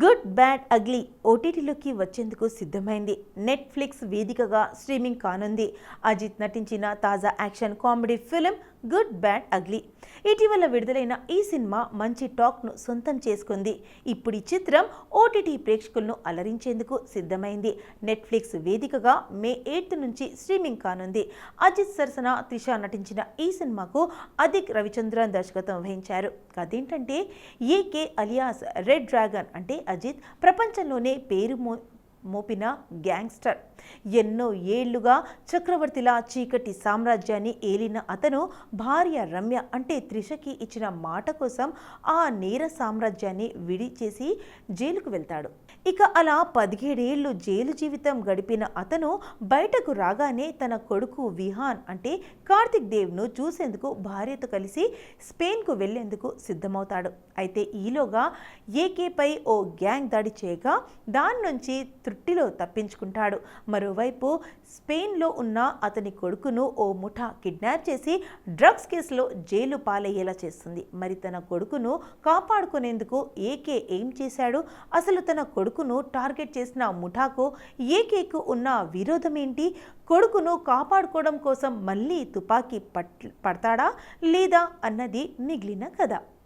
Good bad ugly ఓటీటీలోకి వచ్చేందుకు సిద్ధమైంది. Netflix వేదికగా స్ట్రీమింగ్ కానుంది. అజిత్ నటించిన తాజా action comedy film good bad ugly. ఇటీవల విడుదలైన ఈ సినిమా మంచి టాక్ను సొంతం చేసుకుంది. ఇప్పుడు ఈ చిత్రం ఓటీటీ ప్రేక్షకులను అలరించేందుకు సిద్ధమైంది. నెట్ఫ్లిక్స్ వేదికగా మే 8 నుంచి స్ట్రీమింగ్ కానుంది. అజిత్ సరసన త్రిష నటించిన ఈ సినిమాకు అదిక్ రవిచంద్రన్ దర్శకత్వం వహించారు. కథేంటంటే ఏకే అలియాస్ రెడ్ డ్రాగన్ అంటే అజిత్ ప్రపంచంలోనే పేరు మోపిన గ్యాంగ్స్టర్. ఎన్నో ఏళ్లుగా చక్రవర్తిలా చీకటి సామ్రాజ్యాన్ని ఏలిన అతను భార్య రమ్య అంటే త్రిషకి ఇచ్చిన మాట కోసం ఆ నేర సామ్రాజ్యాన్ని విడిచేసి జైలుకు వెళ్తాడు. ఇక అలా 17 ఏళ్లు జైలు జీవితం గడిపిన అతను బయటకు రాగానే తన కొడుకు విహాన్ అంటే కార్తిక్ దేవ్ను చూసేందుకు భార్యతో కలిసి స్పెయిన్కు వెళ్లేందుకు సిద్ధమవుతాడు. అయితే ఈలోగా ఏకేపై ఓ గ్యాంగ్ దాడి చేయగా దాని నుంచి త్రుట్టిలో తప్పించుకుంటాడు. మరోవైపు స్పెయిన్లో ఉన్న అతని కొడుకును ఓ ముఠా కిడ్నాప్ చేసి డ్రగ్స్ కేసులో జైలు పాలయ్యేలా చేస్తుంది. మరి తన కొడుకును కాపాడుకునేందుకు ఏకే ఏం చేశాడు? అసలు తన కొడుకును టార్గెట్ చేసిన ముఠాకు ఏకేకు ఉన్న విరోధం ఏంటి? కొడుకును కాపాడుకోవడం కోసం మళ్ళీ తుపాకీ పడతాడా లేదా అన్నది మిగిలిన కథ.